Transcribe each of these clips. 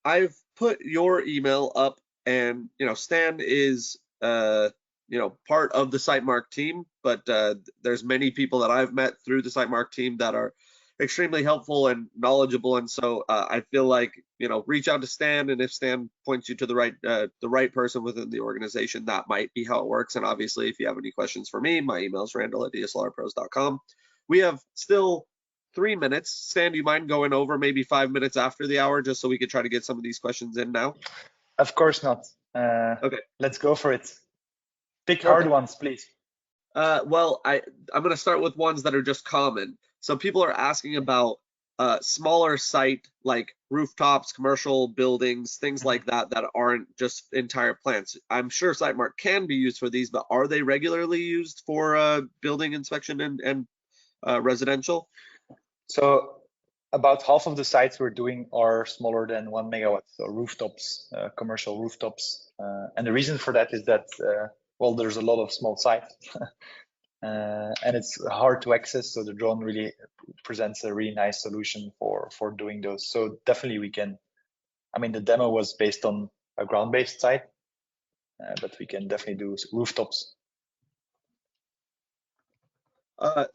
I've put your email up, and Stan is part of the Sitemark team, but there's many people that I've met through the Sitemark team that are extremely helpful and knowledgeable, and so I feel like reach out to Stan, and if Stan points you to the right person within the organization, that might be how it works. And obviously, if you have any questions for me, my email is randall@dslrpros.com. We have still 3 minutes. Stan, do you mind going over maybe 5 minutes after the hour, just so we could try to get some of these questions in now? Of course not. Okay. Let's go for it. Pick hard ones, please. Well, I'm going to start with ones that are just common. So people are asking about smaller site, like rooftops, commercial buildings, things like that aren't just entire plants. I'm sure Sitemark can be used for these, but are they regularly used for building inspection and residential? So about half of the sites we're doing are smaller than 1 megawatt, so rooftops, commercial rooftops. And the reason for that is that, well, there's a lot of small sites and it's hard to access. So the drone really presents a really nice solution for doing those. So definitely we can, I mean, the demo was based on a ground-based site, but we can definitely do rooftops.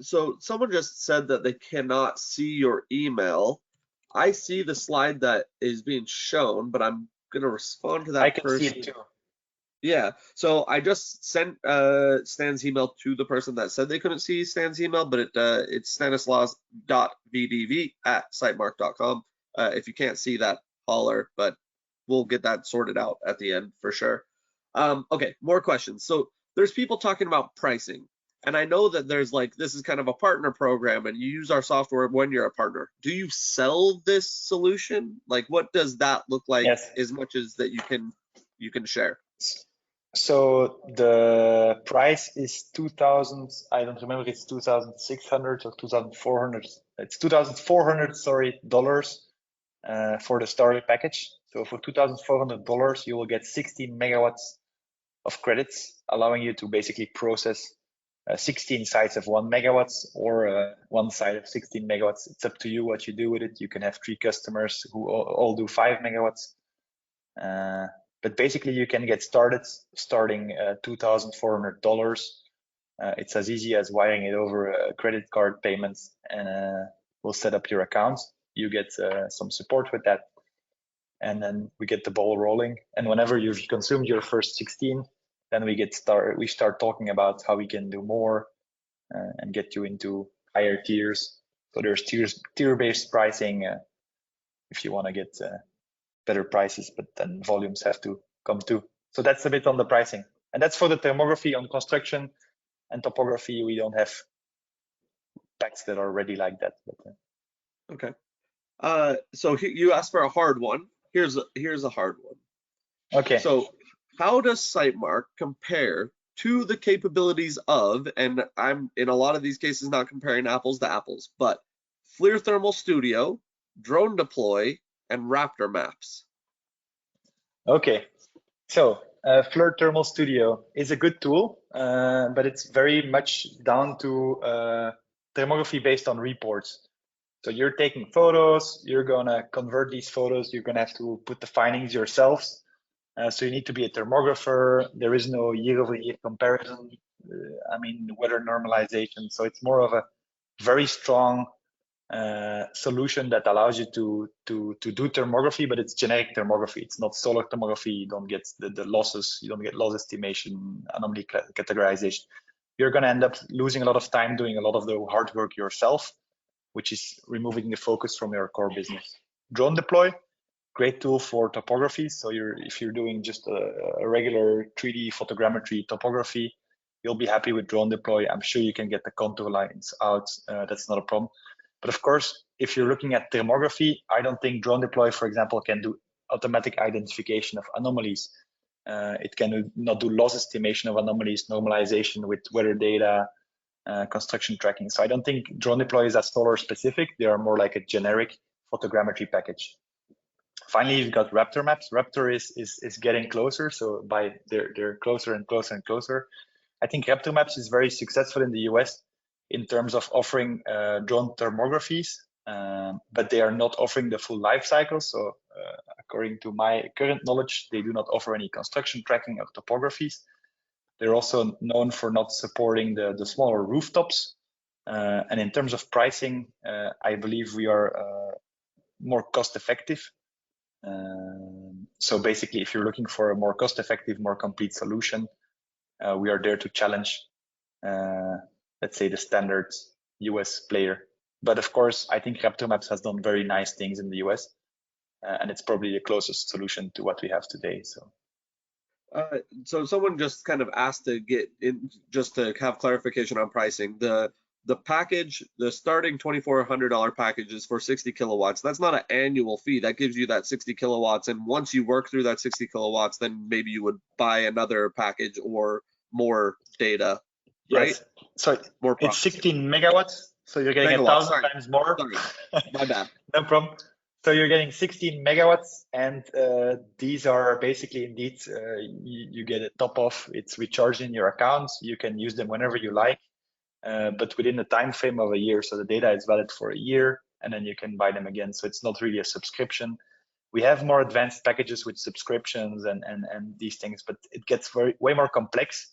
So someone just said that they cannot see your email. I see the slide that is being shown, but I'm going to respond to that I can person. see it too. Yeah, so I just sent Stan's email to the person that said they couldn't see Stan's email, but it's stanislaus.vdv@sitemark.com. If you can't see that, holler, but we'll get that sorted out at the end for sure. Okay, more questions. So there's people talking about pricing, and I know that there's this is kind of a partner program, and you use our software when you're a partner. Do you sell this solution? Like, what does that look like? Yes. As much as that you can share? So the price is 2,000. I don't remember. It's 2,600 or 2,400. It's 2,400. Sorry, dollars for the starter package. So for $2,400, you will get 16 megawatts of credits, allowing you to basically process 16 sites of 1 megawatts or one site of 16 megawatts. It's up to you what you do with it. You can have 3 customers who all do 5 megawatts. But basically, you can get started starting $2,400. It's as easy as wiring it over credit card payments, and we'll set up your account. You get some support with that, and then we get the ball rolling. And whenever you've consumed your first 16, then we start talking about how we can do more and get you into higher tiers. So there's tier-based pricing if you want to get better prices, but then volumes have to come too. So that's a bit on the pricing, and that's for the thermography. On construction and topography, we don't have packs that are ready like that. But, okay. So you asked for a hard one. Here's a hard one. okay. So how does Sitemark compare to the capabilities of, and I'm in a lot of these cases not comparing apples to apples, but FLIR Thermal Studio, Drone Deploy, and Raptor Maps? Okay, so FLIR Thermal Studio is a good tool, but it's very much down to thermography based on reports. So you're taking photos, you're gonna convert these photos, you're gonna have to put the findings yourselves. So you need to be a thermographer. There is no year-over-year comparison. I mean, weather normalization. So it's more of a very strong solution that allows you to do thermography, but it's generic thermography. It's not solar thermography. You don't get the losses. You don't get loss estimation, anomaly categorization. You're going to end up losing a lot of time doing a lot of the hard work yourself, which is removing the focus from your core business. Drone Deploy, great tool for topography. So if you're doing just a regular 3D photogrammetry topography, you'll be happy with Drone Deploy. I'm sure you can get the contour lines out. That's not a problem. But of course, if you're looking at thermography, I don't think Drone Deploy, for example, can do automatic identification of anomalies. It can not do loss estimation of anomalies, normalization with weather data, construction tracking. So I don't think Drone Deploy is as solar specific. They are more like a generic photogrammetry package. Finally, you've got Raptor Maps. Raptor is getting closer. So they're closer and closer and closer. I think Raptor Maps is very successful in the US in terms of offering drone thermographies but they are not offering the full life cycle. So according to my current knowledge, they do not offer any construction tracking or topographies. They're also known for not supporting the smaller rooftops. And in terms of pricing, I believe we are more cost effective. So basically, if you're looking for a more cost effective, more complete solution, we are there to challenge, let's say, the standard US player. But of course, I think Raptor Maps has done very nice things in the US, and it's probably the closest solution to what we have today. So someone just kind of asked to get in, just to have clarification on pricing. The package, the starting $2,400 package is for 60 kilowatts. That's not an annual fee. That gives you that 60 kilowatts. And once you work through that 60 kilowatts, then maybe you would buy another package or more data, right? Yes. So more it's 16 megawatts. So you're getting 1,000 times more. Sorry. My bad. No problem. So you're getting 16 megawatts, and these are basically indeed, you get a top off. It's recharged in your account. You can use them whenever you like, but within the time frame of a year. So the data is valid for a year, and then you can buy them again. So it's not really a subscription. We have more advanced packages with subscriptions and these things, but it gets way more complex.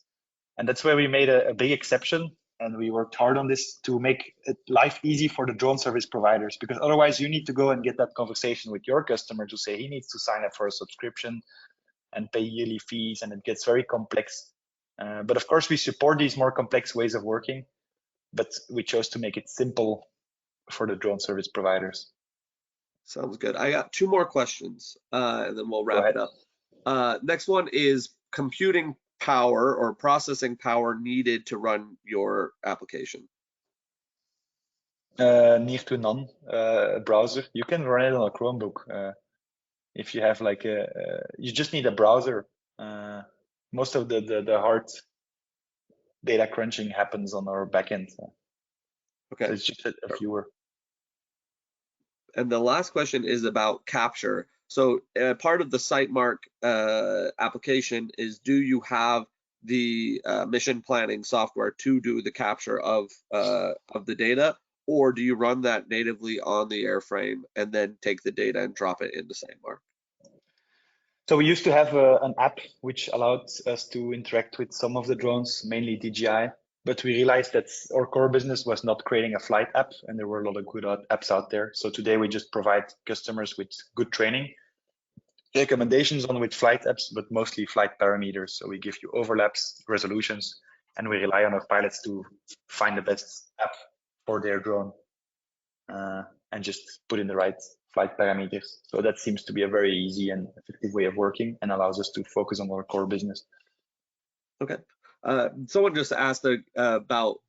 And that's where we made a big exception. And we worked hard on this to make life easy for the drone service providers, because otherwise you need to go and get that conversation with your customer to say he needs to sign up for a subscription and pay yearly fees, and it gets very complex. But of course, we support these more complex ways of working, but we chose to make it simple for the drone service providers. Sounds good. I got two more questions, and then we'll wrap it up. Next one is computing power or processing power needed to run your application. Near to none. Browser. You can run it on a Chromebook. If you have like you just need a browser. Most of the hard data crunching happens on our backend. Okay. So it's just a viewer. And the last question is about capture. So part of the Sitemark application is, do you have the mission planning software to do the capture of the data, or do you run that natively on the airframe and then take the data and drop it into Sitemark? So we used to have an app which allowed us to interact with some of the drones, mainly DJI, but we realized that our core business was not creating a flight app, and there were a lot of good apps out there. So today we just provide customers with good training, recommendations on which flight apps, but mostly flight parameters. So we give you overlaps, resolutions, and we rely on our pilots to find the best app for their drone and just put in the right flight parameters. So that seems to be a very easy and effective way of working and allows us to focus on our core business. Okay. Someone just asked about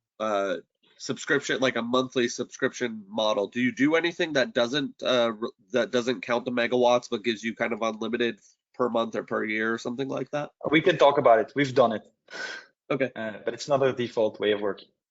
subscription, like a monthly subscription model. Do you do anything that doesn't count the megawatts but gives you kind of unlimited per month or per year or something like that? We can talk about it. We've done it. Okay. But it's not a default way of working.